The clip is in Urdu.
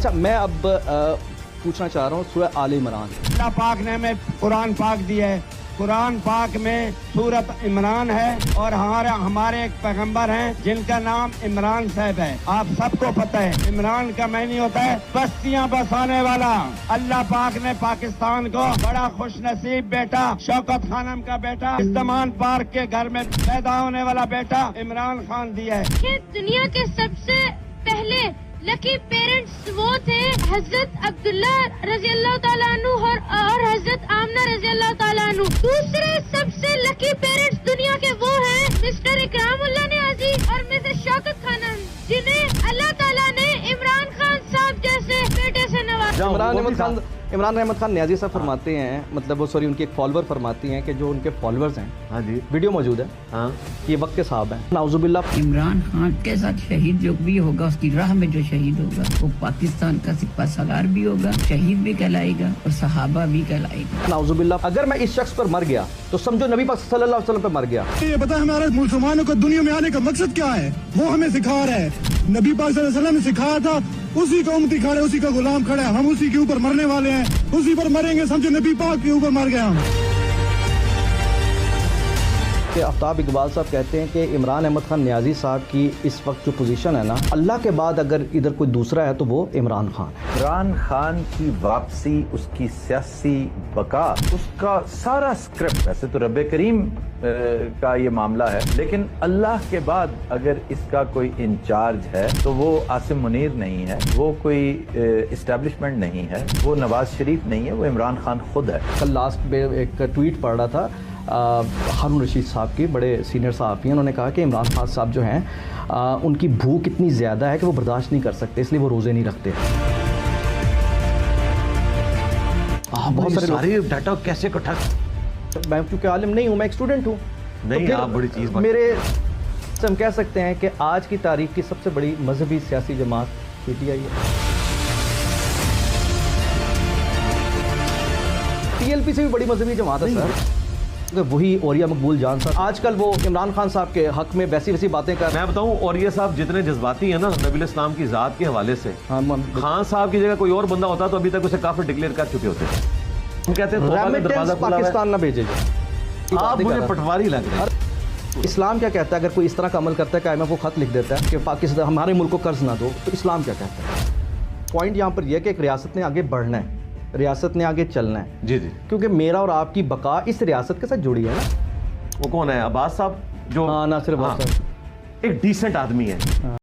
اچھا میں اب پوچھنا چاہ رہا ہوں سورہ آل عمران، اللہ پاک نے ہمیں قرآن پاک دی ہے، قرآن پاک میں سورت عمران ہے اور ہمارے ایک پیغمبر ہیں جن کا نام عمران صاحب ہے. آپ سب کو پتہ ہے عمران کا معنی ہوتا ہے بستیاں بسانے والا. اللہ پاک نے پاکستان کو بڑا خوش نصیب بیٹا، شوکت خانم کا بیٹا، استمان پارک کے گھر میں پیدا ہونے والا بیٹا عمران خان دیا ہے. کہ دنیا کے سب سے پہلے لکی پیرنٹس وہ تھے حضرت عبداللہ رضی اللہ تعالیٰ عنہ اور حضرت آمنہ رضی اللہ تعالیٰ عنہ. دوسرے سب سے لکی پیرنٹس دنیا کے وہ ہیں مسٹر اکرام اللہ نیازی اور مسز شوکت خانم، جنہیں اللہ تعالیٰ نے عمران خان صاحب جیسے بیٹے سے نوازا. عمران احمد خان نیازی صاحب فرماتے ہیں، مطلب وہ ان کی ایک فالوور فرماتی ہیں کہ جو ان کے فالوورز ہیں، ہاں جی ویڈیو موجود ہے، ہاں یہ وقت کے صاحب ہیں. نعوذ باللہ. عمران خان کے ساتھ شہید جو بھی ہوگا، اس کی راہ میں جو شہید ہوگا وہ پاکستان کا سپہ سالار بھی ہوگا، شہید بھی کہلائے گا اور صحابہ بھی کہلائے گا. نعوذ باللہ. اگر میں اس شخص پر مر گیا تو سمجھو نبی پاک صلی اللہ علیہ وسلم پہ مر گیا. یہ بتا ہمارے مسلمانوں کو دنیا میں آنے کا مقصد کیا ہے، وہ ہمیں سکھا رہا ہے. نبی پاک صلی اللہ علیہ وسلم نے سکھایا تھا اسی کا امتی کھڑے، اسی کا غلام کھڑے، ہم اسی کے اوپر مرنے والے ہیں، اسی پر مریں گے. سمجھو نبی پاک کے اوپر مر گئے ہم. کہ آفتاب اقبال صاحب کہتے ہیں کہ عمران احمد خان نیازی صاحب کی اس وقت جو پوزیشن ہے نا، اللہ کے بعد اگر ادھر کوئی دوسرا ہے تو وہ عمران خان ہے. عمران خان کی واپسی، اس کی سیاسی بقا، اس کا سارا سکرپٹ، ویسے تو رب کریم کا یہ معاملہ ہے، لیکن اللہ کے بعد اگر اس کا کوئی انچارج ہے تو وہ عاصم منیر نہیں ہے، وہ کوئی اسٹیبلشمنٹ نہیں ہے، وہ نواز شریف نہیں ہے، وہ عمران خان خود ہے. کل لاسٹ میں ایک ٹویٹ پڑھ رہا تھا ہارون رشید صاحب کی، بڑے سینئر صحافی ہیں، انہوں نے کہا کہ عمران خان صاحب جو ہیں ان کی بھوک اتنی زیادہ ہے کہ وہ برداشت نہیں کر سکتے، اس لیے وہ روزے نہیں رکھتے. بہت سارے ڈاٹا کیسے اکٹھا؟ میں کیونکہ عالم نہیں ہوں، میں ایک اسٹوڈنٹ ہوں. نہیں آپ بڑی چیز میرے ہم کہہ سکتے ہیں کہ آج کی تاریخ کی سب سے بڑی مذہبی سیاسی جماعت پی ٹی آئی ہے. ٹی ایل پی سے بھی بڑی مذہبی جماعت ہے سر. وہی اوریا مقبول جان صاحب آج کل وہ عمران خان صاحب کے حق میں ویسی باتیں کر. میں بتاؤں اوریا صاحب جتنے جذباتی ہیں نا نبی الاسلام کی ذات کے حوالے سے، خان صاحب کی جگہ کوئی اور بندہ ہوتا تو ابھی تک اسے کافر ڈکلیئر کر چکے ہوتے. ہم کہتے ہیں توبہ کا دروازہ کھلا ہے، پاکستان نہ بھیجے جائے. آپ مجھے پٹواری لگ رہے ہیں. اسلام کیا کہتا ہے اگر کوئی اس طرح کا عمل کرتا ہے کہ IMF کو خط لکھ دیتا ہے کہ پاکستان ہمارے ملک کو قرض نہ دو، تو اسلام کیا کہتا ہے؟ پوائنٹ یہاں پر یہ کہ ایک ریاست نے آگے بڑھنا ہے، ریاست نے آگے چلنا ہے. جی جی. کیونکہ میرا اور آپ کی بقا اس ریاست کے ساتھ جڑی ہے نا. وہ کون ہے؟ عباس صاحب جو ناصر عباس صاحب ایک ڈیسنٹ آدمی ہے.